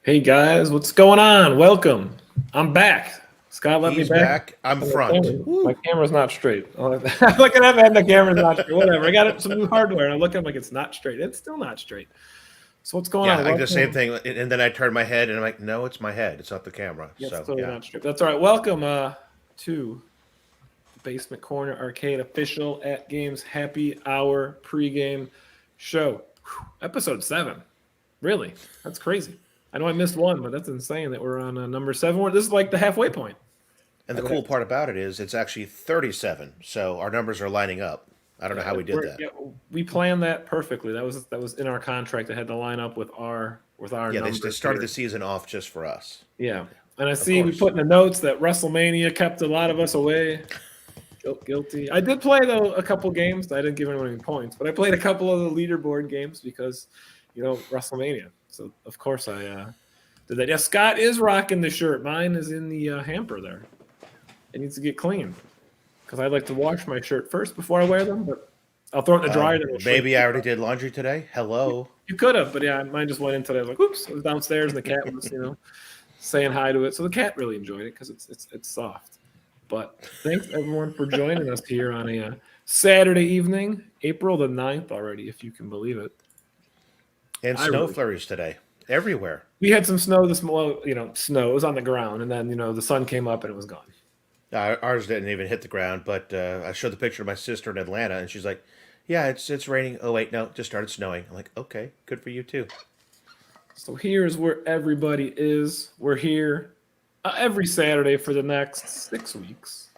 Hey guys, what's going on? Welcome. I'm back. Scott let me He's back. back. I'm My front. my camera's not straight. I'm looking at it and the camera's not straight. Whatever. I got some new hardware. And I look at it like it's not straight. It's still not straight. So what's going Yeah, on? I do the same Welcome. thing, and then I turn my head, and I'm like, no, it's my head. It's not the camera. Yeah, it's So totally yeah, not straight. That's all right. Welcome to the Basement Corner Arcade official at Games Happy Hour pregame show. Episode 7. Really? That's crazy. I know I missed one, but that's insane that we're on number 7. This is like the halfway point. and the cool part about it is it's actually 37. So our numbers are lining up. I don't know how we did that. Yeah, we planned that perfectly. That was in our contract. It had to line up with our Yeah, they numbers started here. the season off just for us. Yeah, and I Of see we course. put in the notes that WrestleMania kept a lot of us away. Guilty. I did play though a couple games. I didn't give anyone any points, but I played a couple of the leaderboard games because, WrestleMania. So of course I did that. Yeah, Scott is rocking the shirt. Mine is in the hamper there. It needs to get clean because I like to wash my shirt first before I wear them. But I'll throw it in the dryer. Then it'll shrink. Maybe I already did laundry today. Hello. You could have, but yeah, mine just went in today. I was like, oops, it was downstairs, and the cat was, saying hi to it. So the cat really enjoyed it because it's soft. But thanks everyone for joining us here on a Saturday evening, April the 9th already, if you can believe it. And snow flurries today everywhere. We had some snow this morning. Snow. It was on the ground, and then the sun came up and it was gone. Ours didn't even hit the ground, but I showed the picture of my sister in Atlanta, and she's like, "Yeah, it's raining." Oh wait, no, it just started snowing. I'm like, "Okay, good for you too." So here's where everybody is. We're here every Saturday for the next 6 weeks.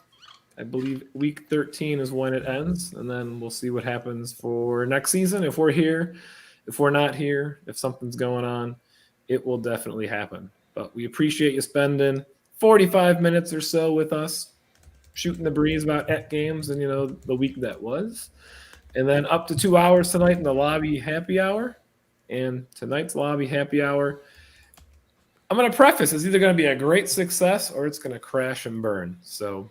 I believe week 13 is when it ends, and then we'll see what happens for next season. If we're here, if we're not here, if something's going on, it will definitely happen. But we appreciate you spending 45 minutes or so with us, shooting the breeze about AtGames and the week that was, and then up to 2 hours tonight in the lobby happy hour. And tonight's lobby happy hour, I'm going to preface, it's either going to be a great success or it's going to crash and burn. So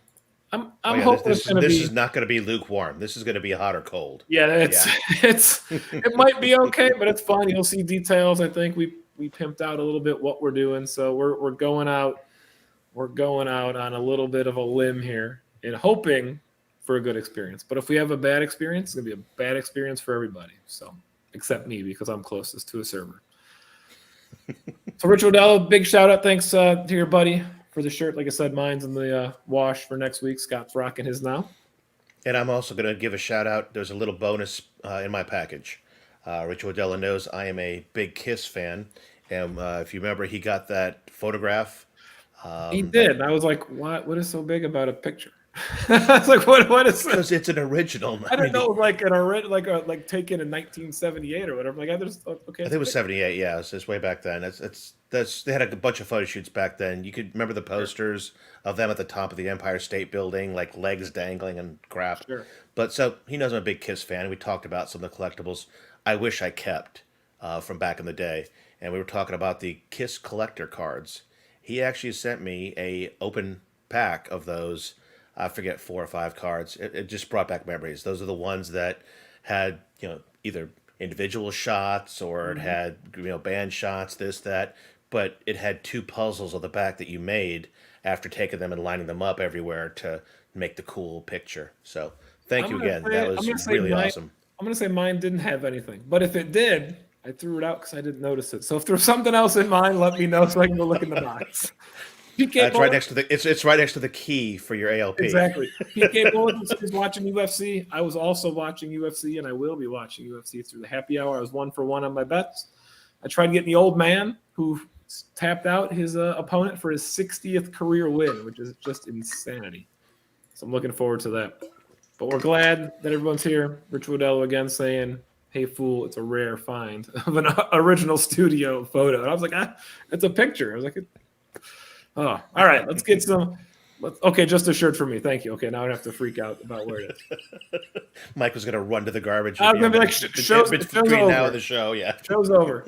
I'm hoping it's going to be. This is not going to be lukewarm. This is going to be hot or cold. Yeah, it might be okay, but it's fun. You'll see details. I think we pimped out a little bit what we're doing, so we're going out. We're going out on a little bit of a limb here and hoping for a good experience. But if we have a bad experience, it's going to be a bad experience for everybody. So, except me because I'm closest to a server. So, Rich Odell, big shout out. Thanks to your buddy for the shirt. Like I said, mine's in the wash for next week. Scott's rocking his now. And I'm also going to give a shout out. There's a little bonus in my package. Rich Odella knows I am a big Kiss fan. And if you remember, he got that photograph. He did. I was like, what is so big about a picture? I was like, what is this? Because it's an original. I don't know, like taken in 1978 or whatever. Like I just okay. I think it was 78. Yeah, it's way back then. That's they had a bunch of photo shoots back then. You could remember the posters of them at the top of the Empire State Building, like legs dangling and crap. Sure. But so he knows I'm a big Kiss fan. We talked about some of the collectibles I wish I kept from back in the day, and we were talking about the Kiss collector cards. He actually sent me a open pack of those. I forget 4 or 5 cards. It just brought back memories. Those are the ones that had either individual shots or it had band shots, this that. But it had 2 puzzles on the back that you made after taking them and lining them up everywhere to make the cool picture. So thank you again. That was really awesome. I'm gonna say mine didn't have anything, but if it did, I threw it out because I didn't notice it. So if there's something else in mine, let me know so I can go look in the box. It's right next to it's right next to the key for your ALP. Exactly. PK Bulletin is watching UFC. I was also watching UFC, and I will be watching UFC through the happy hour. I was 1 for 1 on my bets. I tried getting the old man who tapped out his opponent for his 60th career win, which is just insanity. So I'm looking forward to that. But we're glad that everyone's here. Rich Wodello again saying, "Hey fool, it's a rare find of an original studio photo." And I was like, it's a picture. I was like, oh, all right, let's get some. Okay, just a shirt for me. Thank you. Okay, now I don't have to freak out about where it is. Mike was going to run to the garbage. I was going to be like, show's over. Now the show, yeah. Show's over.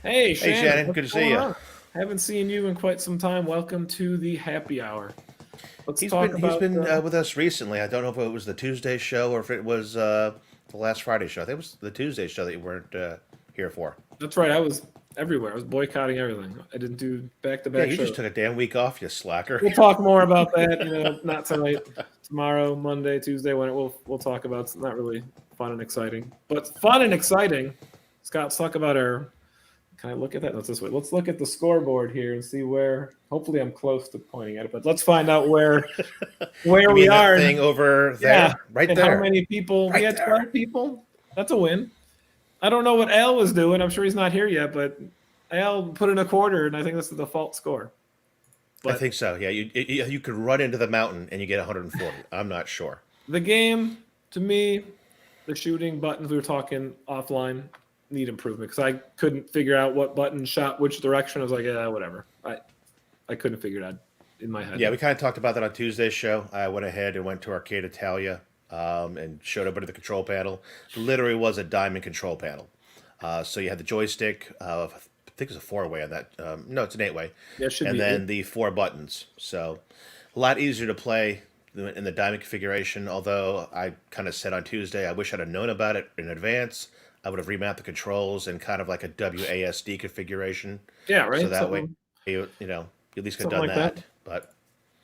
Hey, Shannon, good to see you. Haven't seen you in quite some time. Welcome to the happy hour. He's been with us recently. I don't know if it was the Tuesday show or if it was the last Friday show. I think it was the Tuesday show that you weren't here for. That's right. I was everywhere. I was boycotting everything. I didn't do Yeah, back-to-back you shows. just took a damn week off, you slacker. We'll talk more about that, not tonight, tomorrow, Monday, Tuesday, when we'll talk about. It's not really fun and exciting, but fun and exciting. Scott, let's talk about our. Can I look at that? No, it's this way. Let's look at the scoreboard here and see where. Hopefully, I'm close to pointing at it, but let's find out where You we mean that are. thing over there? Yeah, Right and there. how many people? Right We had there. 12 people. That's a win. I don't know what Al was doing. I'm sure he's not here yet, but Al put in a quarter, and I think that's the default score. I think so. Yeah, you could run into the mountain and you get 140. I'm not sure. The game, to me, the shooting buttons we were talking offline need improvement because I couldn't figure out what button shot which direction. I was like, yeah, whatever. I couldn't figure it out in my head. Yeah, we kind of talked about that on Tuesday's show. I went ahead and went to Arcade Italia and showed everybody the control panel. It literally was a diamond control panel. So you had the joystick. I think it's a 4-way on that. No, it's an 8-way. Yeah, it should and be then 8. the 4 buttons. So a lot easier to play in the diamond configuration. Although I kind of said on Tuesday, I wish I'd have known about it in advance. I would have remapped the controls in kind of like a WASD configuration. Yeah, right. So that way, you at least could have done something like that. But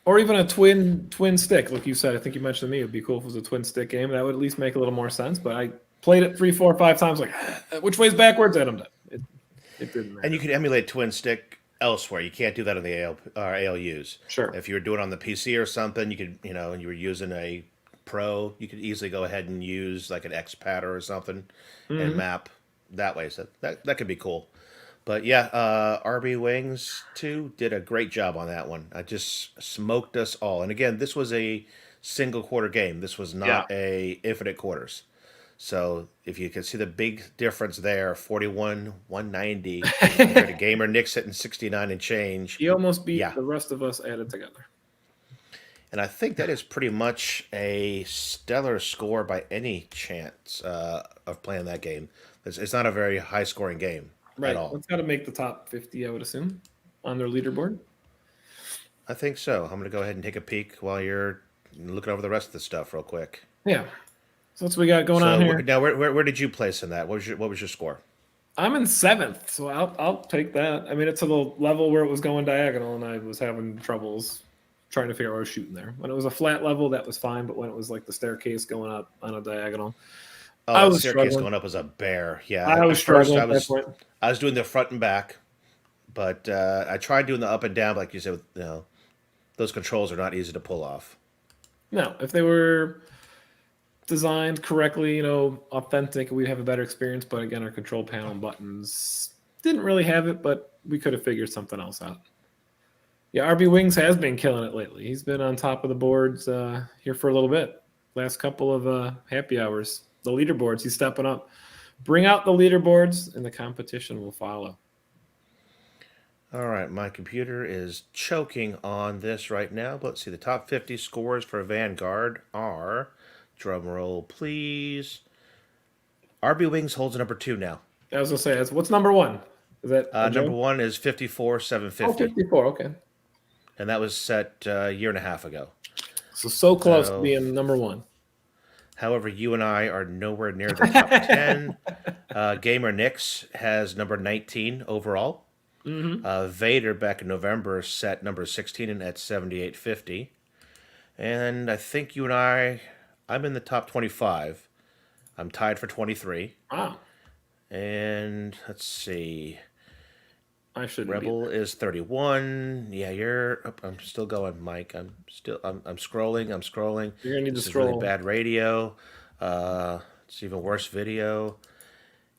or even a twin stick, like you said. I think you mentioned to me it'd be cool if it was a twin stick game. That would at least make a little more sense. But I played it 3, 4, 5 times. Like, which way's backwards? And I'm done. It didn't matter. and you can emulate twin stick elsewhere. You can't do that on the ALUs. Sure. If you were doing it on the PC or something, you could, and you were using a Pro, you could easily go ahead and use like an XPad or something and map that way. So that could be cool. But yeah, RB Wings 2 did a great job on that one. I just smoked us all. And again, this was a single quarter game. This was not a infinite quarters. So if you can see the big difference there, 41, 190 compared to Gamer Nick's hitting 69 and change. He almost beat the rest of us added together. And I think that is pretty much a stellar score by any chance of playing that game. It's not a very high-scoring game at all. It's got to make the top 50, I would assume, on their leaderboard. I think so. I'm going to go ahead and take a peek while you're looking over the rest of the stuff real quick. Yeah. So that's what we got going on here. Now, where did you place in that? What was your score? I'm in 7th, so I'll take that. I mean, it's a little level where it was going diagonal, and I was having troubles trying to figure out where I was shooting there. When it was a flat level, that was fine, but when it was like the staircase going up on a diagonal, I was staircase going up was a bear. Yeah, I was struggling at that point. I was doing the front and back, but I tried doing the up and down, like you said. Those controls are not easy to pull off. No, if they were designed correctly, authentic, we'd have a better experience. But again, our control panel buttons didn't really have it, but we could have figured something else out. Yeah, RB Wings has been killing it lately. He's been on top of the boards here for a little bit. Last couple of happy hours. The leaderboards, he's stepping up. Bring out the leaderboards, and the competition will follow. All right, my computer is choking on this right now. But let's see, the top 50 scores for Vanguard are, drum roll please, RB Wings holds number 2 now. I was going to say, what's number 1? Is that number 1 is 54,750. Oh, 54, okay. And that was set a year and a half ago. So close to being number 1. However, you and I are nowhere near the top 10. Gamer Nix has number 19 overall. Vader back in November set number 16 and at 7850. And I think you and I'm in the top 25. I'm tied for 23. Wow. And let's see. I should. Rebel is 31. Yeah, I'm still going, Mike. I'm scrolling. You're gonna need to This scroll. is really bad radio. It's even worse video.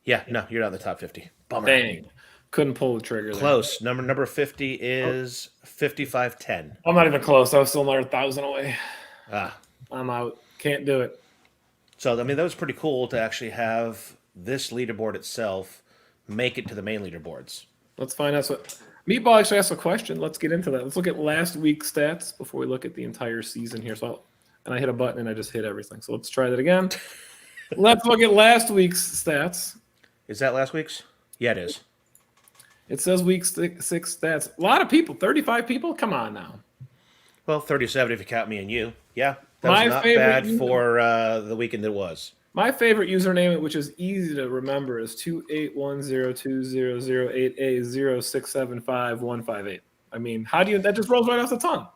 Yeah, no, you're not in the top 50. Bummer. Dang. Couldn't pull the trigger. Close. There. Number 50 is 5510. I'm not even close. I was still another 1,000 away. Ah. I'm out. Can't do it. So, I mean, that was pretty cool to actually have this leaderboard itself make it to the main leaderboards. Let's find out. Meatball actually asked a question. Let's get into that. Let's look at last week's stats before we look at the entire season here. And I hit a button and I just hit everything. So let's try that again. Let's look at last week's stats. Is that last week's? Yeah, it is. It says week 6 stats. A lot of people. 35 people? Come on now. Well, 37 if you count me and you. Yeah, that My was not favorite bad unit. for the weekend it was. My favorite username, which is easy to remember, is 281020088A067515. I mean, how do you? That just rolls right off the tongue.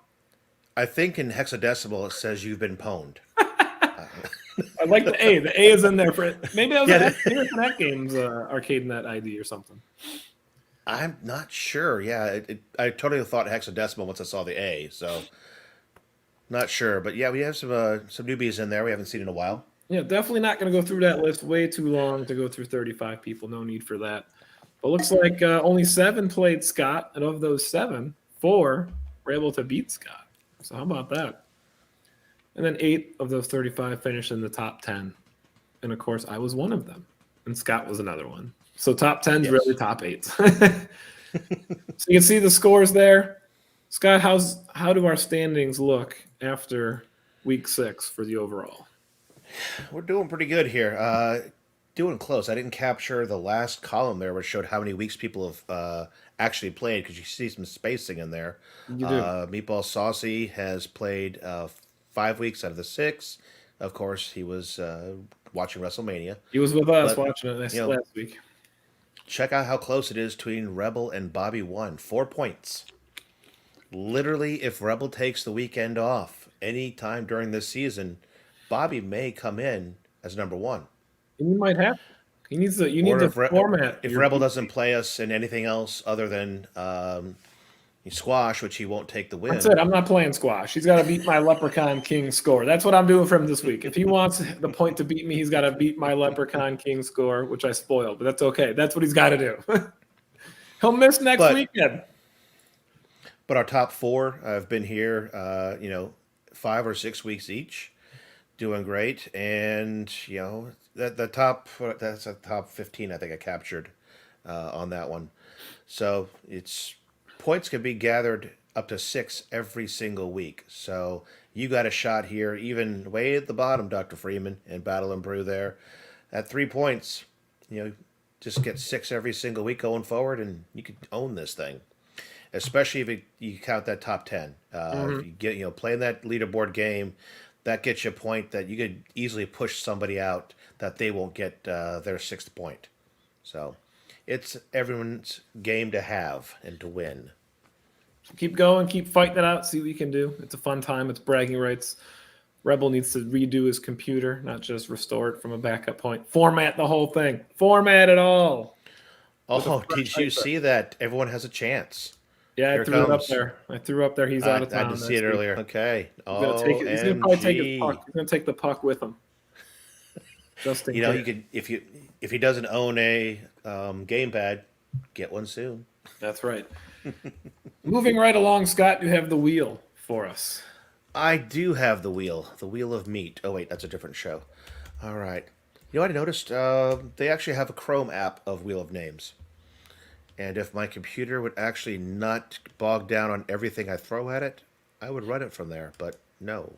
I think in hexadecimal it says you've been pwned. I like the A. The A is in there for it. Maybe that was Yeah, maybe it's an AtGames ArcadeNet ID or something. I'm not sure. Yeah, I totally thought hexadecimal once I saw the A, so not sure. But yeah, we have some newbies in there we haven't seen in a while. Yeah, definitely not going to go through that list. Way too long to go through 35 people. No need for that. But looks like only 7 played Scott, and of those 7, 4 were able to beat Scott. So how about that? And then 8 of those 35 finished in the top 10. And of course, I was one of them, and Scott was another one. So top 10 is really top 8. So you can see the scores there. Scott, how do our standings look after week 6 for the overall? We're doing pretty good here. Doing close. I didn't capture the last column there, which showed how many weeks people have actually played, because you see some spacing in there. You do. Meatball Saucy has played 5 weeks out of the 6. Of course, he was watching WrestleMania. He was with us watching it last week. Check out how close it is between Rebel and Bobby 1. 4 points. Literally, if Rebel takes the weekend off any time during this season, Bobby may come in as number 1. And you might have. You need the format. If Rebel doesn't play us in anything else other than squash, which he won't take the win. That's it. I'm not playing squash. He's got to beat my Leprechaun King score. That's what I'm doing for him this week. If he wants the point to beat me, he's got to beat my Leprechaun King score, which I spoiled. But that's okay. That's what he's got to do. He'll miss next weekend. But our top 4 have been here, 5 or 6 weeks each, doing great. And that's a top 15 I think I captured on that one. So points can be gathered up to 6 every single week. So you got a shot here, even way at the bottom, Dr. Freeman and Battle and Brew there. At 3 points, just get 6 every single week going forward, and you could own this thing. Especially if you count that top 10. If you get playing that leaderboard game, that gets you a point that you could easily push somebody out that they won't get their 6th point. So it's everyone's game to have and to win. Keep going, keep fighting it out, see what you can do. It's a fun time. It's bragging rights. Rebel needs to redo his computer, not just restore it from a backup point. Format the whole thing. Format it all. Oh, did you see that? Everyone has a chance. Yeah, I threw it up there. He's out of town. I did see it earlier. Okay. He's gonna probably take his puck. He's gonna take the puck with him. Just in case. You could if he doesn't own a gamepad, get one soon. That's right. Moving right along, Scott, you have the wheel for us. I do have the wheel of meat. Oh wait, that's a different show. All right. You know what I noticed? They actually have a Chrome app of Wheel of Names. And if my computer would actually not bog down on everything I throw at it, I would run it from there. But no.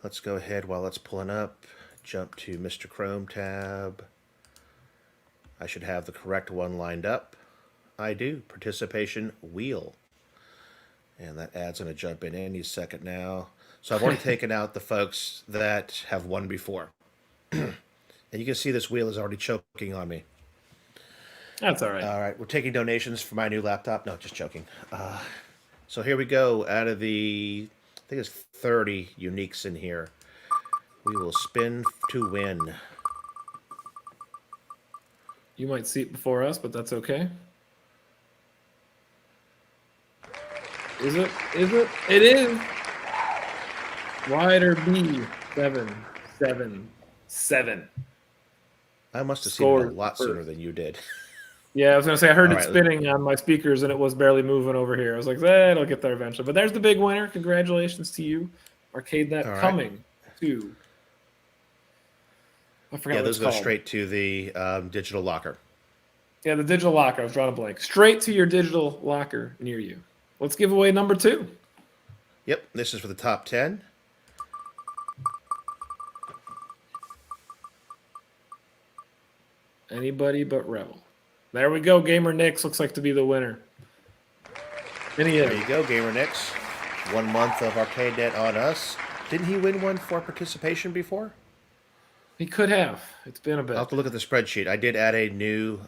Let's go ahead while it's pulling up. Jump to Mr. Chrome tab. I should have the correct one lined up. I do. Participation wheel. And that ad's going to jump in any second now. So I've already taken out the folks that have won before. And you can see this wheel is already choking on me. That's all right. All right, we're taking donations for my new laptop. No, just joking. So here we go. Out of the, I think it's 30 uniques in here. We will spin to win. You might see it before us, but that's okay. Is it? It is. Rider B 777. I must have seen it a lot sooner than you did. Yeah, I was going to say, I heard it spinning on my speakers, and it was barely moving over here. I was like, it'll get there eventually. But there's the big winner. Congratulations to you. ArcadeNet coming to... I forgot what it's those go called. straight to the digital locker. Yeah, the digital locker. I was drawing a blank. Straight to your digital locker near you. Let's give away number 2. Yep, this is for the top 10. Anybody but Rebel. There we go. Gamer Nix looks like to be the winner. There you go, Gamer Nix. 1 month of ArcadeNet on us. Didn't he win one for participation before? He could have. It's been a I'll bit. have to look at the spreadsheet. I did add a new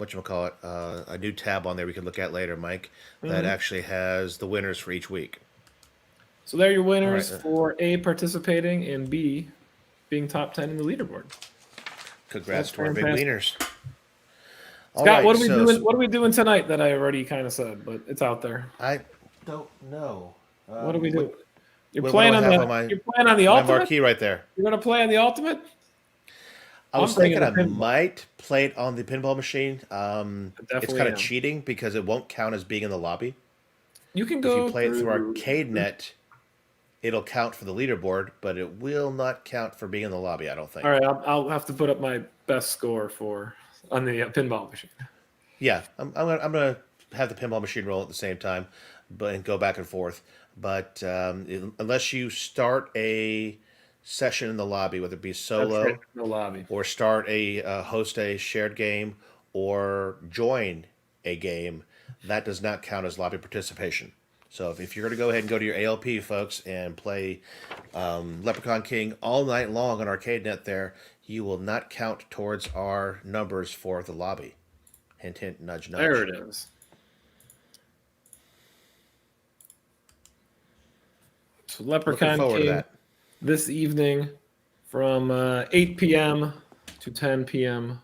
whatchamacallit, a new tab on there we can look at later, Mike, that actually has the winners for each week. So they're your All right. winners for A, participating, and B, being top 10 in the leaderboard. Congrats That's to our big fantastic. wieners. All Scott, right, what are we so doing? What are we doing tonight? That I already kind of said, but it's out there. I don't know. What are we doing? You're What playing do I on have the. on my You're playing on the my ultimate. marquee right there? You're gonna play on the ultimate. I was I'm bringing thinking a I pinball. might play it on the pinball machine. It's Definitely kind of am. cheating because it won't count as being in the lobby. You can If go you play it through through. ArcadeNet, it'll count for the leaderboard, but it will not count for being in the lobby, I don't think. All right, I'll have to put up my best score on the pinball machine. Yeah, I'm gonna have the pinball machine roll at the same time, but and go back and forth. But unless you start a session in the lobby, whether it be That's solo right, no lobby. or start a host a shared game or join a game, that does not count as lobby participation. So if you're going to go ahead and go to your ALP, folks, and play Leprechaun King all night long on ArcadeNet there, you will not count towards our numbers for the lobby. Hint, hint, nudge, nudge. There it is. So Looking Leprechaun forward to King that. this evening from 8 p.m. to 10 p.m.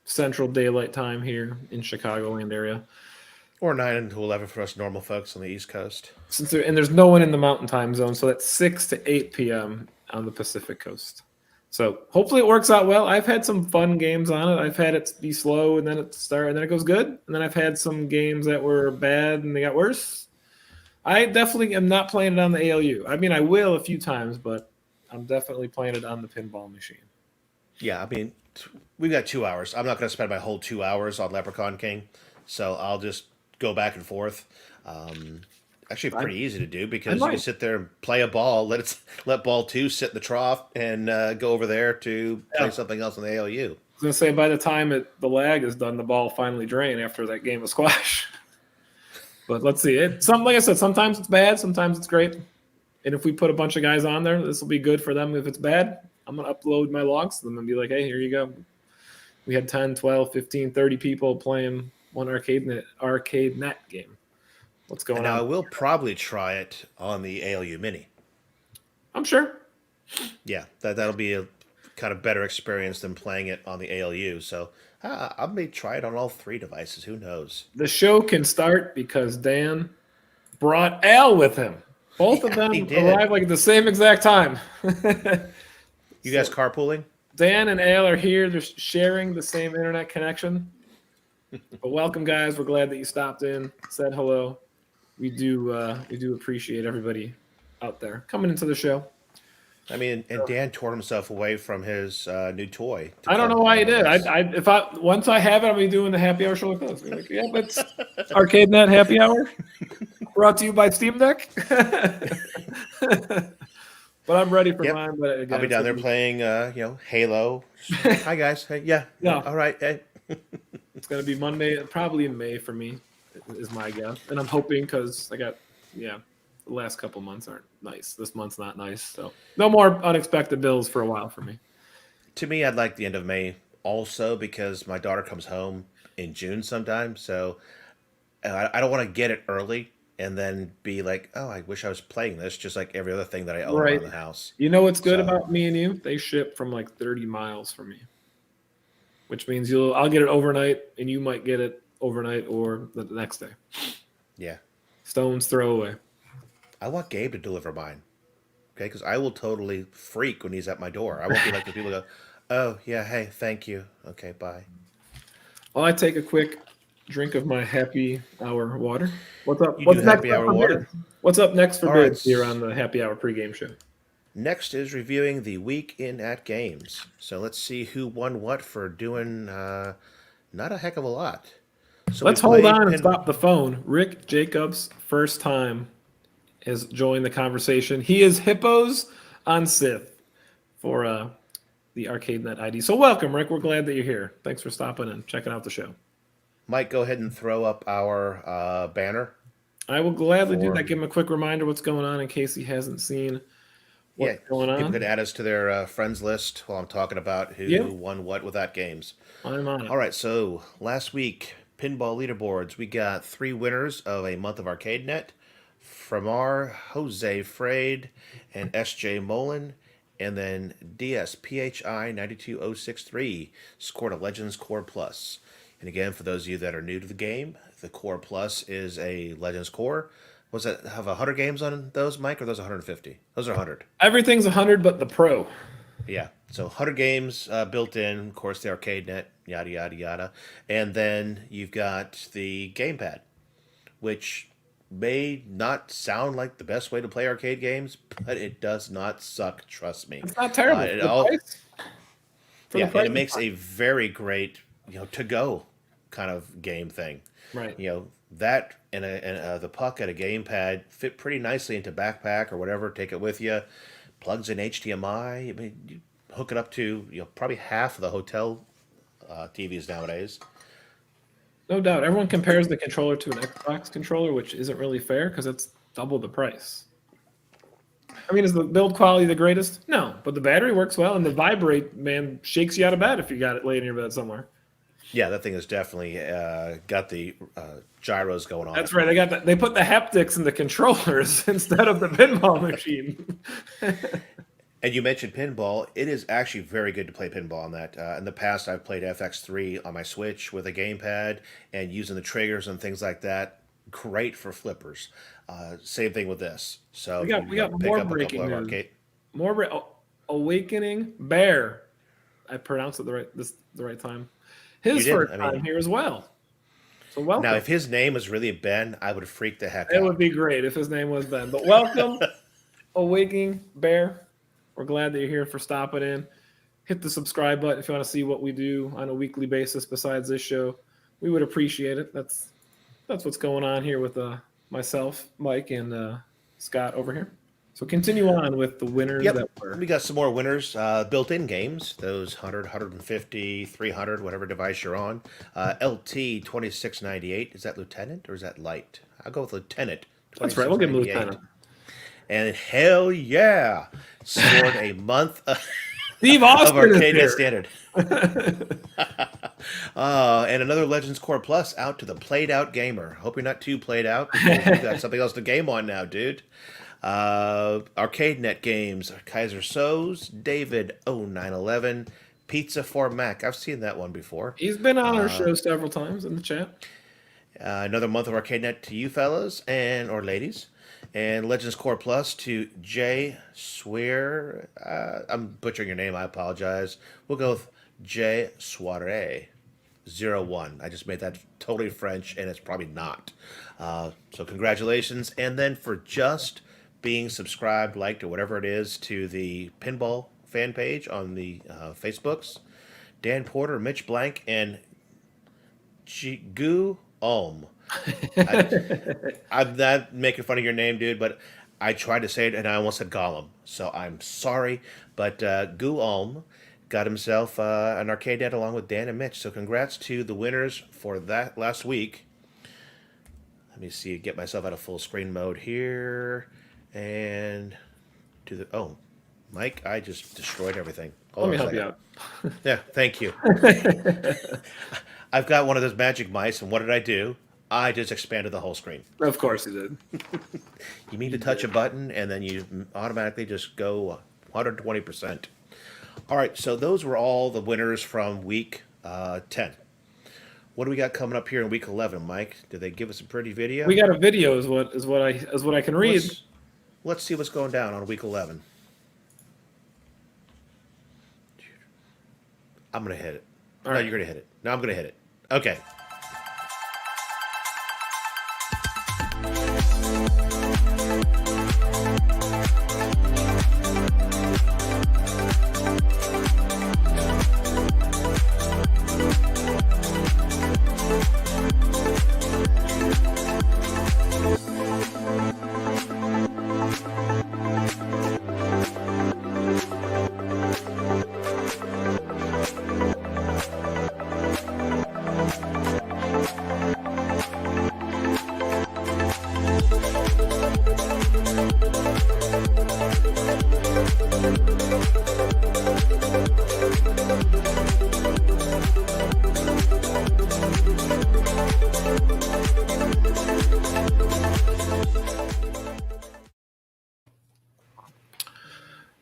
Central Daylight Time here in Chicagoland area. Or 9 to 11 for us normal folks on the East Coast. And there's no one in the Mountain Time Zone, so that's 6 to 8 p.m. on the Pacific Coast. So hopefully it works out well. I've had some fun games on it. I've had it be slow and then it start and then it goes good. And then I've had some games that were bad and they got worse. I definitely am not playing it on the ALU. I mean, I will a few times, but I'm definitely playing it on the pinball machine. Yeah, I mean, we've got 2 hours. I'm not going to spend my whole 2 hours on Leprechaun King, so I'll just go back and forth. Actually, pretty easy to do because you can sit there and play a ball, let ball 2 sit in the trough, and go over there to play something else on the ALU. I was going to say, by the time the lag is done, the ball finally drain after that game of squash. But let's see. Like I said, sometimes it's bad, sometimes it's great. And if we put a bunch of guys on there, this will be good for them. If it's bad, I'm going to upload my logs to them and be like, hey, here you go. We had 10, 12, 15, 30 people playing one ArcadeNet game. What's going on? Now, I will probably try it on the ALU Mini. I'm sure. Yeah, that'll be a kind of better experience than playing it on the ALU. So I may try it on all 3 devices. Who knows? The show can start because Dan brought Al with him. Both of them arrived like at the same exact time. You guys carpooling? Dan and Al are here. They're sharing the same internet connection. But welcome, guys. We're glad that you stopped in, said hello. We do appreciate everybody out there coming into the show. I mean, and Dan tore himself away from his new toy. I don't know why he did. Once I have it, I'll be doing the happy hour show like this. Like, yeah, but it's ArcadeNet happy hour brought to you by Steam Deck. But I'm ready for mine. But again, I'll be down there playing, Halo. Hi guys. Hey, yeah. All right. Hey. It's gonna be Monday, probably in May for me, is my guess. And I'm hoping because I got the last couple months aren't nice. This month's not nice, so no more unexpected bills for a while for me. To me, I'd like the end of May also because my daughter comes home in June sometime. So I don't want to get it early and then be like, oh, I wish I was playing this just like every other thing that I own around the house. You know what's good about me and you? They ship from like 30 miles from me, which means I'll get it overnight and you might get it overnight or the next day. Yeah. Stone's throw away. I want Gabe to deliver mine. Okay, because I will totally freak when he's at my door. I won't be like the people who go, oh, yeah, hey, thank you. Okay, bye. Well, I take a quick drink of my happy hour water. What's up? What's next happy hour water? What's up next for bids right. here on the happy hour pregame show? Next is reviewing the week in AtGames. So let's see who won what for doing not a heck of a lot. So let's hold on and stop the phone. Rick Jacobs, first time, has joined the conversation. He is Hippos on Sith for the ArcadeNet ID. So welcome, Rick. We're glad that you're here. Thanks for stopping and checking out the show. Mike, go ahead and throw up our banner. I will gladly do that. Give him a quick reminder what's going on in case he hasn't seen what's going People on. can add us to their friends list while I'm talking about who Yep, won what with that games. I'm on it. All right, so last week, pinball leaderboards, we got 3 winners of a month of ArcadeNet from our Jose Frade and SJ Mullen, and then DSPHI 92063 scored a Legends Core Plus. And again, for those of you that are new to the game, the Core Plus is a Legends Core. Was that have 100 games on those, Mike, or those 150? Those are 100. Everything's 100 but the Pro. Yeah, so 100 games built in, of course, the ArcadeNet, yada, yada, yada. And then you've got the gamepad, which may not sound like the best way to play arcade games, but it does not suck, trust me. It's not terrible. It For the all, price, for the yeah, and price, it it's makes fine. a very great, to-go kind of game thing. Right. That and the puck at a gamepad fit pretty nicely into backpack or whatever. Take it with you. Plugs in HDMI. I mean, you hook it up to probably half of the hotel TVs nowadays. No doubt. Everyone compares the controller to an Xbox controller, which isn't really fair because it's double the price. I mean, is the build quality the greatest? No, but the battery works well, and the vibrate, man, shakes you out of bed if you got it laid in your bed somewhere. Yeah, that thing has definitely got the gyros going on. That's it. right. They put the haptics in the controllers instead of the pinball machine. And you mentioned pinball. It is actually very good to play pinball on that. In the past, I've played FX3 on my Switch with a gamepad and using the triggers and things like that. Great for flippers. Same thing with this. So We got pick more up a breaking couple of news. arcade. Awakening Bear. I pronounced it the right time. His You did. first I mean, time here as well. So welcome. now if his name was really Ben, I would freak the heck It out. would be great if his name was Ben. But welcome, Awakening Bear. We're glad that you're here for stopping in. Hit the subscribe button if you want to see what we do on a weekly basis besides this show. We would appreciate it. That's what's going on here with myself, Mike, and Scott over here. So continue on with the winners Yep. that were. We got some more winners, built-in games, those 100, 150, 300, whatever device you're on. LT 2698, is that Lieutenant or is that Light? I'll go with Lieutenant. That's right. We'll give him 2698. Lieutenant. And hell yeah, scored a month Steve of Austin is Arcadia here. Standard. And another Legends Core Plus out to the Played Out Gamer. Hope you're not too played out because you've got something else to game on now, dude. ArcadeNet games, Kaiser Soze, David 0911, Pizza for Mac. I've seen that one before. He's been on our show several times in the chat. Another month of ArcadeNet to you fellas or ladies. And Legends Core Plus to Jay Swear. I'm butchering your name. I apologize. We'll go with Jay Soiree 01. I just made that totally French, and it's probably not. So congratulations. And then for just being subscribed, liked, or whatever it is to the Pinball fan page on the Facebooks, Dan Porter, Mitch Blank, and Gu Ulm. I'm not making fun of your name, dude, but I tried to say it and I almost said Gollum. So I'm sorry, but Gu Ulm got himself an arcade net along with Dan and Mitch. So congrats to the winners for that last week. Let me see, get myself out of full screen mode here. And to the Mike, I just destroyed everything. Let me help you out. Yeah, thank you. I've got one of those magic mice, and what did I do? I just expanded the whole screen. Of course he did. You need to touch a button, and then you automatically just go 120%. All right, so those were all the winners from week 10. What do we got coming up here in week 11, Mike? Did they give us a pretty video? We got a video, is what I can read. Let's see what's going down on week 11. I'm gonna hit it. All No, right. you're gonna hit it. No, I'm gonna hit it. Okay.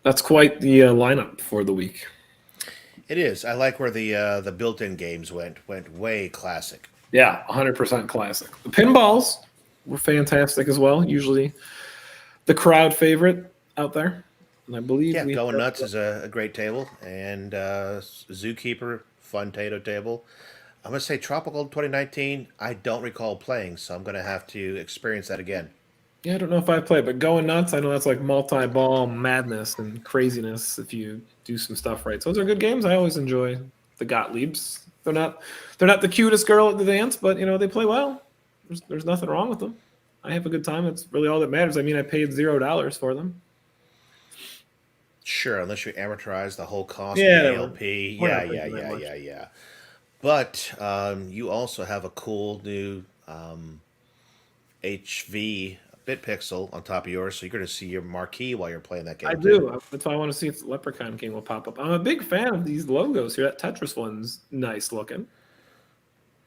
That's quite the lineup for the week. It is. I like where the built-in games went way classic. Yeah, 100% classic. The pinballs were fantastic as well. Usually the crowd favorite out there. And I believe Yeah, we Going have, Nuts is a great table, and Zookeeper, fun tato table. I'm going to say Tropical 2019, I don't recall playing, so I'm going to have to experience that again. yeah, I don't know if I played, but Going Nuts, I know that's like multi-ball madness and craziness if you do some stuff right. So those are good games. I always enjoy the Gottliebs. They're not the cutest girl at the dance, but they play well. There's nothing wrong with them. I have a good time. It's really all that matters. I mean, I paid $0 for them. Sure, unless you amortize the whole cost of Yeah, the whatever. ALP. We're Yeah, not yeah, thinking that yeah, much. yeah, yeah. But you also have a cool new HV bit pixel on top of yours, so you're going to see your marquee while you're playing that I game too. do. That's why I want to see if the Leprechaun King will pop up. I'm a big fan of these logos here. That Tetris one's nice looking.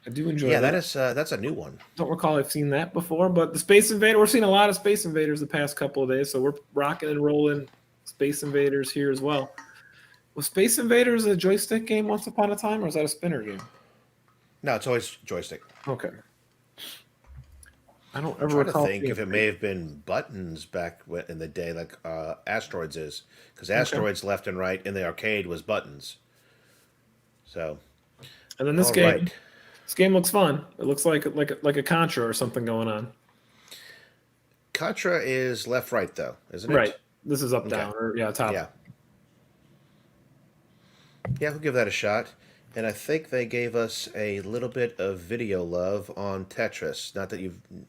I do enjoy Yeah, that. that's a new one. Don't recall I've seen that before, but the Space Invader, we're seeing a lot of Space Invaders the past couple of days, so we're rocking and rolling Space Invaders here as well. Was Space Invaders a joystick game once upon a time, or was that a spinner game? No, it's always joystick. Okay. I don't I'm ever trying to recall. think if it may have been buttons back in the day, like Asteroids is, because Okay. Asteroids left and right in the arcade was buttons. So, And then this all game, right. this game looks fun. It looks like a Contra or something going on. Contra is left right though, isn't it? Right. This is up Okay. down or top. Yeah. Yeah, we'll give that a shot. And I think they gave us a little bit of video love on Tetris. Not that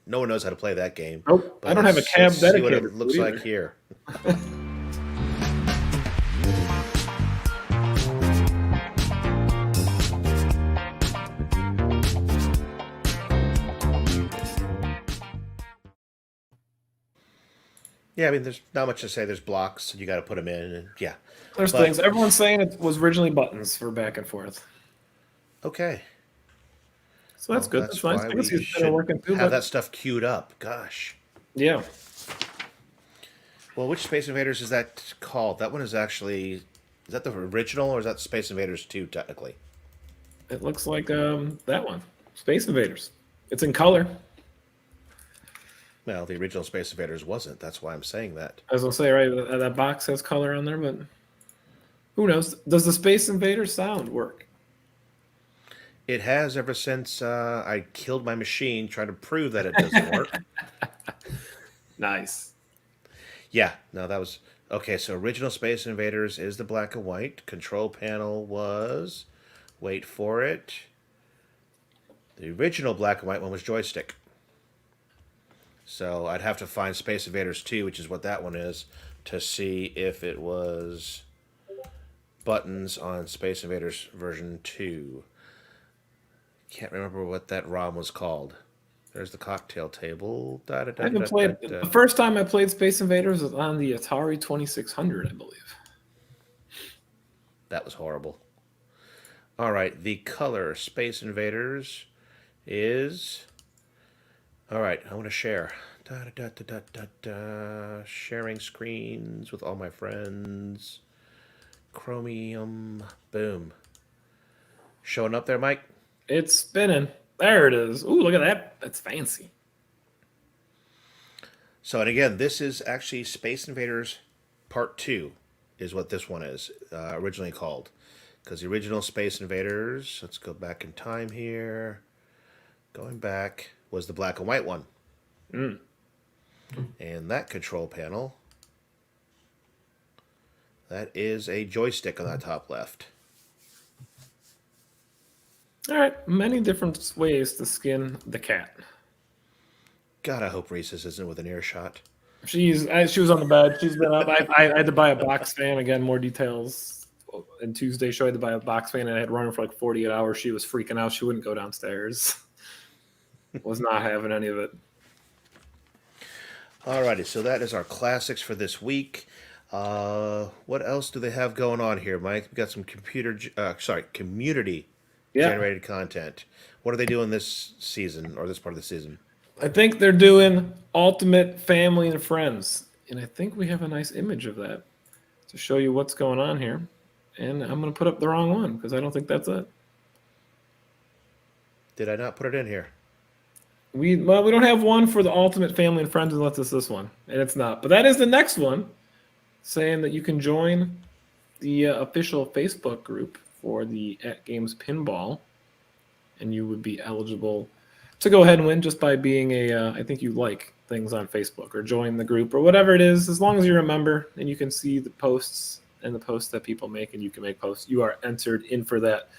no one knows how to play that game. Nope. But I don't have a cab let's see what dedicated it to looks it like either. here. Yeah, I mean, there's not much to say. There's blocks, you got to put them in, and yeah. There's But- things. Everyone's saying it was originally buttons for back and forth. Okay. So that's Well, good. That's nice. why I can we see it's should working too. have But that stuff queued up. Gosh. yeah, Well, which Space Invaders is that called? That one is actually... Is that the original, or is that Space Invaders 2, technically? it looks like that one, Space Invaders. It's in color. Well, the original Space Invaders wasn't. That's why I'm saying that. I was gonna say, right, that box has color on there, but who knows? Does the Space Invaders sound work? It has ever since I killed my machine trying to prove that it doesn't work. Nice. Yeah, no, that was... Okay, so original Space Invaders is the black and white. Control panel was... Wait for it. The original black and white one was joystick. So I'd have to find Space Invaders 2, which is what that one is, to see if it was buttons on Space Invaders version 2. Can't remember what that ROM was called. There's the cocktail table. I haven't played. The first time I played Space Invaders was on the Atari 2600, I believe. That was horrible. All right, the color Space Invaders is... All right, I want to share. Sharing screens with all my friends. Chromium. Boom. Showing up there, Mike? It's spinning. There it is. Ooh, look at that. That's fancy. So, and again, this is actually Space Invaders Part 2 is what this one is originally called. Because the original Space Invaders, let's go back in time here. Going back, was the black and white one. Mm. And that control panel, that is a joystick on that top left. All right, many different ways to skin the cat. God, I hope Reese's isn't with an earshot. She was on the bed. She's been up. I had to buy a box fan. Again, more details in Tuesday show. I had to buy a box fan, and I had run for like 48 hours. She was freaking out. She wouldn't go downstairs. Was not having any of it. Alrighty, so that is our classics for this week. What else do they have going on here, Mike? We got some community generated content. What are they doing this season or this part of the season? I think they're doing Ultimate Family and Friends, and I think we have a nice image of that. to show you what's going on here. And I'm going to put up the wrong one because I don't think that's it. Did I not put it in here? We don't have one for the Ultimate Family and Friends unless it's this one, and it's not. But that is the next one, saying that you can join the official Facebook group for the AtGames Pinball, and you would be eligible to go ahead and win just by being I think you like things on Facebook or join the group or whatever it is. As long as you're a member and you can see the posts and the posts that people make and you can make posts, you are entered in for that.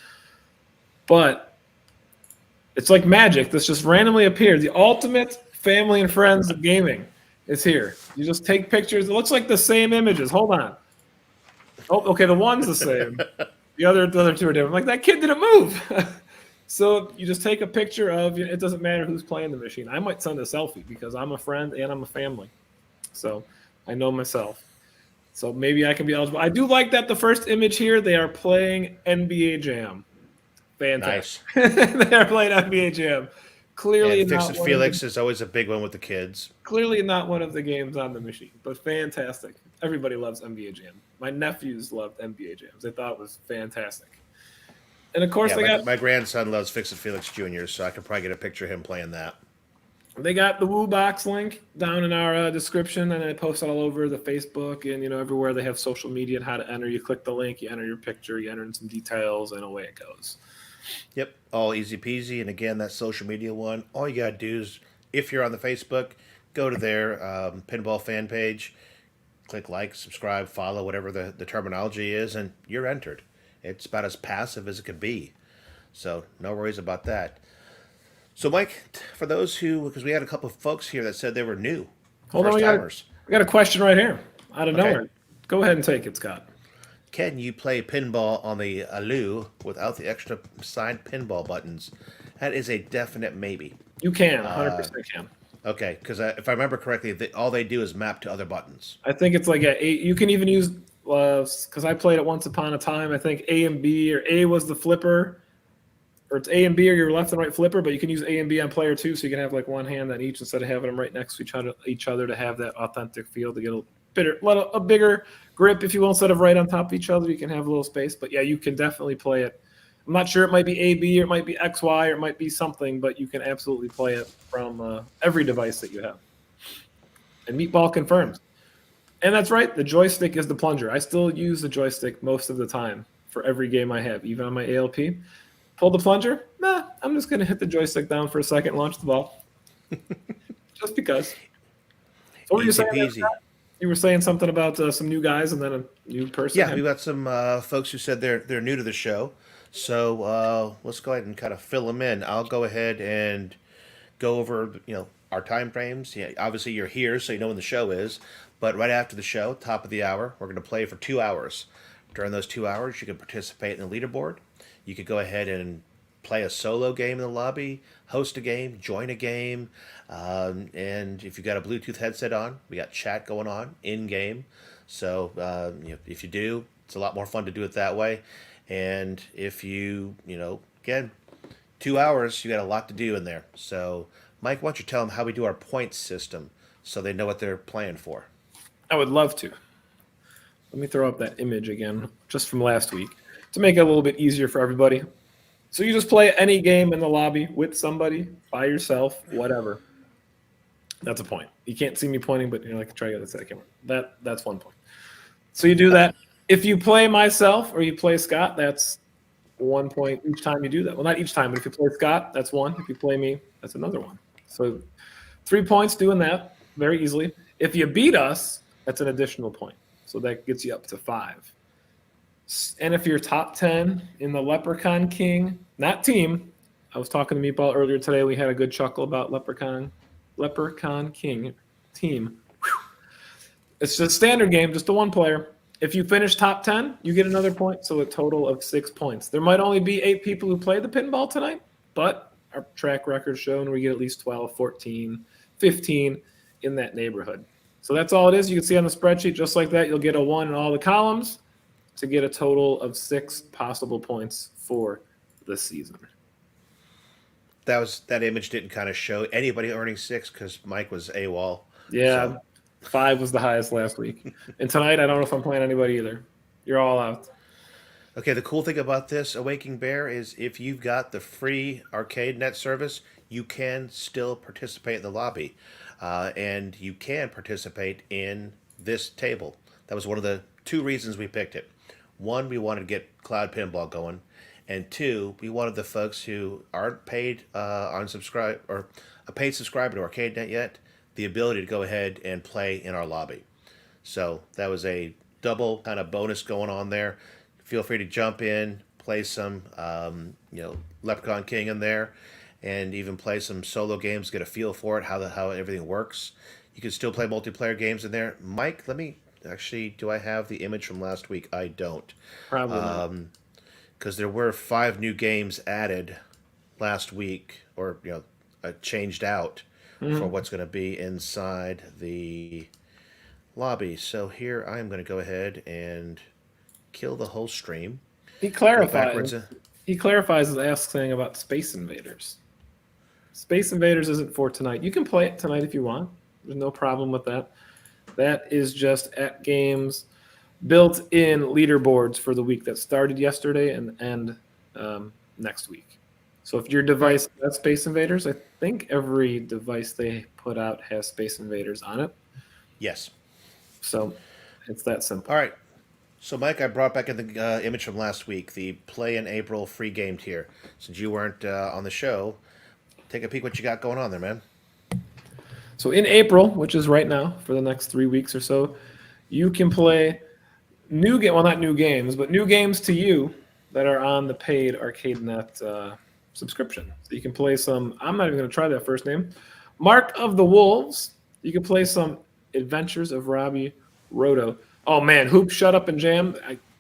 But it's like magic. This just randomly appeared. The Ultimate Family and Friends Gaming is here. You just take pictures. It looks like the same images. Hold on. Oh, okay. The one's the same. The other two are different. I'm like, that kid didn't move. So you just take a picture of, it doesn't matter who's playing the machine. I might send a selfie because I'm a friend and I'm a family. So I know myself. So maybe I can be eligible. I do like that the first image here, they are playing NBA Jam. Fantastic. Nice. They are playing NBA Jam. Clearly, and Fix It Felix is always a big one with the kids. Clearly not one of the games on the machine, but fantastic. Everybody loves NBA Jam. My nephews loved NBA Jams. They thought it was fantastic. And of course, my grandson loves Fix It Felix Jr., so I could probably get a picture of him playing that. They got the Woo Box link down in our description, and I post it all over the Facebook and everywhere they have social media and how to enter. You click the link, you enter your picture, you enter in some details, and away it goes. Yep, all easy peasy. And again, that social media one, all you got to do is, if you're on the Facebook, go to their pinball fan page, click like, subscribe, follow, whatever the terminology is, and you're entered. It's about as passive as it could be. So no worries about that. So, Mike, for those because we had a couple of folks here that said they were new. Hold on, we got a question right here out of nowhere. Go ahead and take it, Scott. Can you play pinball on the Alu without the extra side pinball buttons? That is a definite maybe. You can, 100% can. Okay, because if I remember correctly, all they do is map to other buttons. I think it's like you can even use, because I played it once upon a time, I think A and B, or A was the flipper, or it's A and B or your left and right flipper, but you can use A and B on player 2, so you can have like one hand on each instead of having them right next to each other to have that authentic feel, to get a bigger grip, if you will, instead of right on top of each other. You can have a little space, but yeah, you can definitely play it. I'm not sure, it might be AB or it might be XY or it might be something, but you can absolutely play it from every device that you have. And Meatball confirms. And that's right, the joystick is the plunger. I still use the joystick most of the time for every game I have, even on my ALP. Pull the plunger, I'm just going to hit the joystick down for a second, launch the ball. Just because. So what were you saying? You were saying something about some new guys and then a new person. Yeah, we got some folks who said they're new to the show. So let's go ahead and kind of fill them in. I'll go ahead and go over our time frames. Yeah, obviously you're here, so you know when the show is. But right after the show, top of the hour, we're going to play for 2 hours. During those 2 hours, you can participate in the leaderboard. You could go ahead and play a solo game in the lobby, host a game, join a game, and if you've got a Bluetooth headset on, we got chat going on in-game. So if you do, it's a lot more fun to do it that way. And if you, again, 2 hours, you got a lot to do in there. So, Mike, why don't you tell them how we do our points system so they know what they're playing for? I would love to. Let me throw up that image again, just from last week, to make it a little bit easier for everybody. So you just play any game in the lobby with somebody, by yourself, whatever. That's a point. You can't see me pointing, but I can try to get that camera. That's 1 point. So you do that. If you play myself or you play Scott, that's 1 point each time you do that. Well, not each time, but if you play Scott, that's 1. If you play me, that's another 1. So 3 points doing that very easily. If you beat us, that's an additional point. So that gets you up to 5. And if you're top 10 in the Leprechaun King, not team, I was talking to Meatball earlier today. We had a good chuckle about Leprechaun King team. Whew. It's just a standard game, just a 1 player. If you finish top 10, you get another point, so a total of 6 points. There might only be 8 people who play the pinball tonight, but our track record showing we get at least 12, 14, 15 in that neighborhood. So that's all it is. You can see on the spreadsheet, just like that, you'll get a 1 in all the columns to get a total of 6 possible points for the season. That image didn't kind of show anybody earning 6 because Mike was AWOL. Yeah, so. 5 was the highest last week. And tonight, I don't know if I'm playing anybody either. You're all out. Okay, the cool thing about this Awakening Bear is if you've got the free arcade net service, you can still participate in the lobby. And you can participate in this table. That was one of the 2 reasons we picked it. One, we wanted to get cloud pinball going. And 2, we wanted the folks who aren't paid on subscribe or a paid subscriber to ArcadeNet yet, the ability to go ahead and play in our lobby. So that was a double kind of bonus going on there. Feel free to jump in, play some, Leprechaun King in there, and even play some solo games. Get a feel for it, how everything works. You can still play multiplayer games in there. Mike, let me actually. Do I have the image from last week? I don't. Probably not. Because there were 5 new games added last week, or changed out for what's going to be inside the lobby. So here I am going to go ahead and kill the whole stream. He Go clarifies. backwards. He clarifies his ask saying about Space Invaders. Space Invaders isn't for tonight. You can play it tonight if you want. There's no problem with that. That is just AtGames built-in leaderboards for the week that started yesterday and end next week. So if your device has Space Invaders, I think every device they put out has Space Invaders on it. Yes. So it's that simple. All right. So, Mike, I brought back in the image from last week, the Play in April free game tier. Since you weren't on the show, take a peek what you got going on there, man. So in April, which is right now for the next 3 weeks or so, you can play not new games, but new games to you that are on the paid ArcadeNet subscription. So you can play some, I'm not even going to try that first name, Mark of the Wolves. You can play some Adventures of Robbie Roto. Oh man, Hoop, Shut Up and Jam.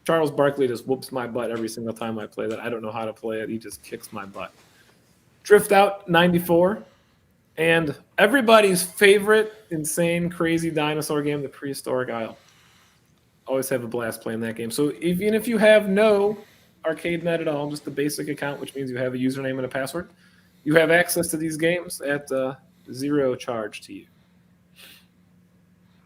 Charles Barkley just whoops my butt every single time I play that. I don't know how to play it. He just kicks my butt. Drift Out 94. And everybody's favorite insane, crazy dinosaur game, the Prehistoric Isle. Always have a blast playing that game. So even if you have no ArcadeNet at all, just a basic account, which means you have a username and a password, you have access to these games at zero charge to you.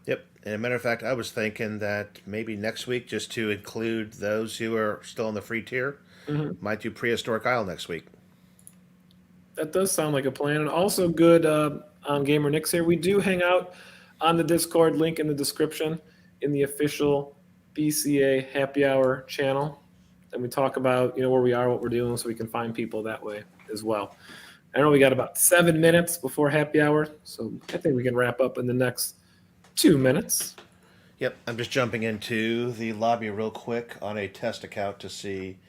Yep. And a matter of fact, I was thinking that maybe next week, just to include those who are still in the free tier, might do Prehistoric Isle next week. That does sound like a plan. And also good on Gamer Nix here. We do hang out on the Discord, link in the description, in the official BCA Happy Hour channel. And we talk about where we are, what we're doing, so we can find people that way as well. I know we got about 7 minutes before Happy Hour, so I think we can wrap up in the next 2 minutes. Yep. I'm just jumping into the lobby real quick on a test account to see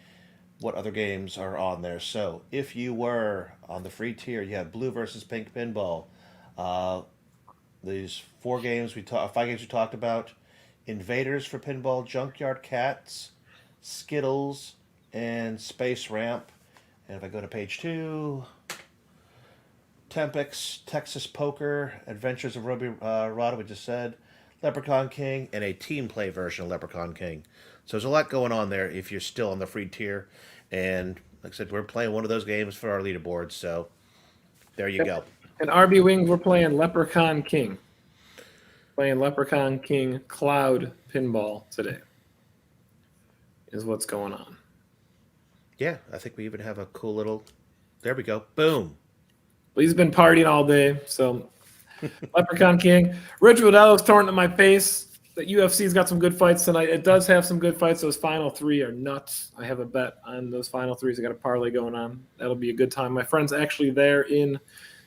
what other games are on there. So if you were on the free tier, you have Blue versus Pink Pinball. These 5 games we talked about: Invaders for Pinball, Junkyard Cats, Skittles, and Space Ramp. And if I go to page 2, Tempest, Texas Poker, Adventures of Robbie Rada, we just said, Leprechaun King, and a team play version of Leprechaun King. So there's a lot going on there if you're still on the free tier. And like I said, we're playing one of those games for our leaderboard. So there you go. And RB Wings, we're playing Leprechaun King. Playing Leprechaun King Cloud Pinball today is what's going on. Yeah, I think we even have a cool little... There we go. Boom. Well, he's been partying all day, so Leprechaun King. Rich Wodello's torn to my face. The UFC's got some good fights tonight. It does have some good fights. Those final 3 are nuts. I have a bet on those final 3s. I got a parlay going on. That'll be a good time. My friend's actually there in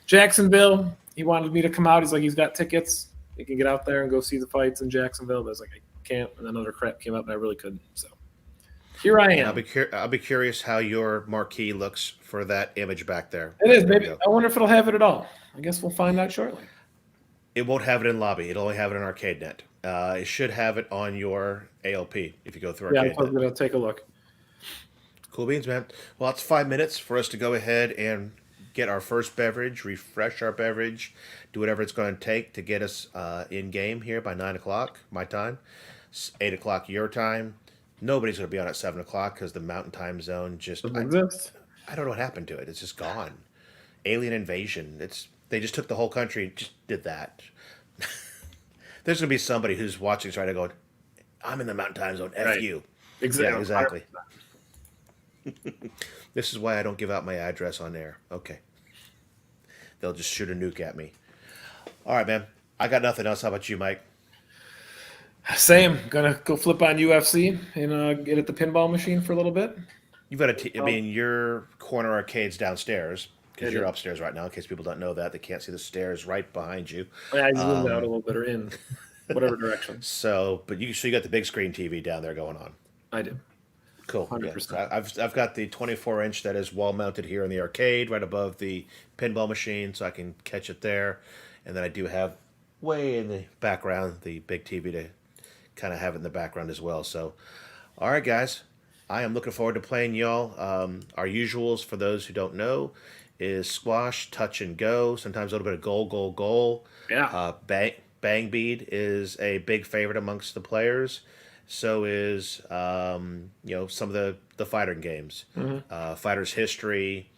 Jacksonville. He wanted me to come out. He's like, he's got tickets. He can get out there and go see the fights in Jacksonville. But I was like, I can't. And then other crap came up, and I really couldn't. So here I am. I'll be curious how your marquee looks for that image back there. It is. Maybe I wonder if it'll have it at all. I guess we'll find out shortly. It won't have it in lobby. It'll only have it in ArcadeNet. It should have it on your ALP if you go through ArcadeNet. Yeah, I'm going to take a look. Cool beans, man. Well, it's 5 minutes for us to go ahead and get our first beverage, refresh our beverage, do whatever it's going to take to get us in game here by 9 o'clock, my time. It's 8 o'clock your time. Nobody's going to be on at 7 o'clock because the mountain time zone just... I don't know what happened to it. It's just gone. Alien invasion. They just took the whole country and just did that. There's gonna be somebody who's watching trying to go, I'm in the Mountain Time Zone. F Right. you. Exactly. Yeah, exactly. This is why I don't give out my address on air. Okay. They'll just shoot a nuke at me. All right, man. I got nothing else. How about you, Mike? Same. Gonna go flip on UFC and get at the pinball machine for a little bit. You've got I mean, your corner arcade's downstairs because It you're is. upstairs right now. In case people don't know that, they can't see the stairs right behind you. I zoomed out a little bit or in whatever direction. So, but you got the big screen TV down there going on. I do. Cool. Yeah. 100%. So I've got the 24-inch that is wall mounted here in the arcade, right above the pinball machine, so I can catch it there. And then I do have way in the background the big TV to kind of have it in the background as well. So, all right, guys, I am looking forward to playing y'all. Our usuals for those who don't know is squash, touch and go. Sometimes a little bit of goal, goal, goal. Yeah. Bang bead is a big favorite amongst the players. So is some of the fighting games, Fighter's History.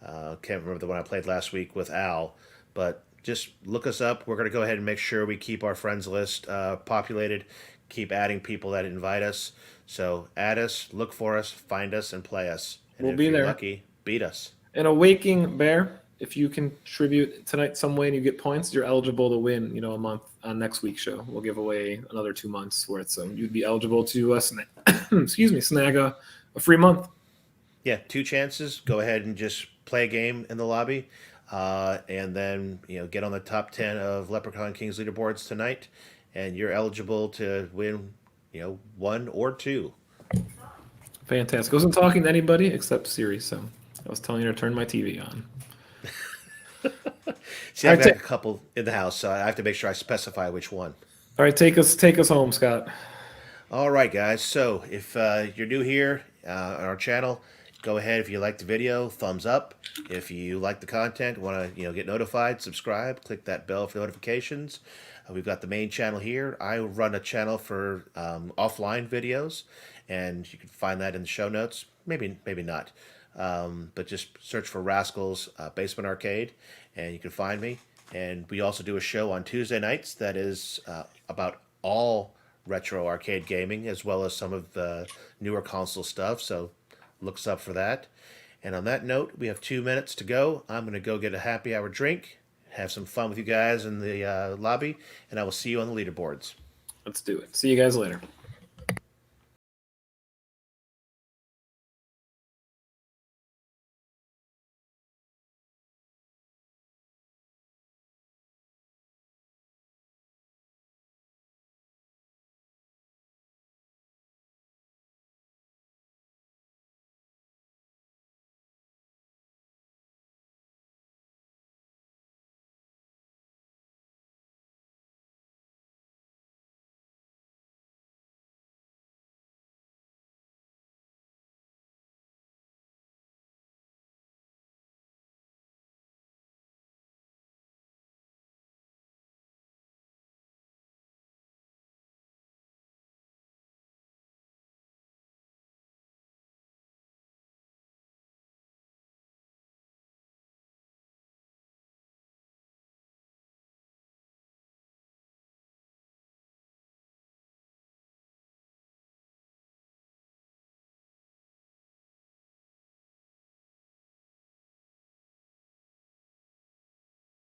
Can't remember the one I played last week with Al, but just look us up. We're going to go ahead and make sure we keep our friends list populated, keep adding people that invite us. So add us, look for us, find us, and play us. And We'll if be you're there. lucky, beat us. And a waking bear, if you contribute tonight some way and you get points, you're eligible to win, a month on next week's show. We'll give away another 2 months worth. So you'd be eligible to snag a free month. Yeah, 2 chances. Go ahead and just play a game in the lobby, and then get on the top 10 of Leprechaun King's leaderboards tonight, and you're eligible to win 1 or 2. Fantastic. I wasn't talking to anybody except Siri, so I was telling her to turn my TV on. See, I've got a couple in the house, so I have to make sure I specify which one. All right, take us home, Scott. All right, guys. So if you're new here on our channel, go ahead. If you like the video, thumbs up. If you like the content, want to get notified, subscribe. Click that bell for notifications. We've got the main channel here. I run a channel for offline videos, and you can find that in the show notes. Maybe not. But just search for Raskull's Basement Arcade, and you can find me. And we also do a show on Tuesday nights that is about all retro arcade gaming, as well as some of the newer console stuff. So look us up for that. And on that note, we have 2 minutes to go. I'm going to go get a happy hour drink, have some fun with you guys in the lobby, and I will see you on the leaderboards. Let's do it. See you guys later.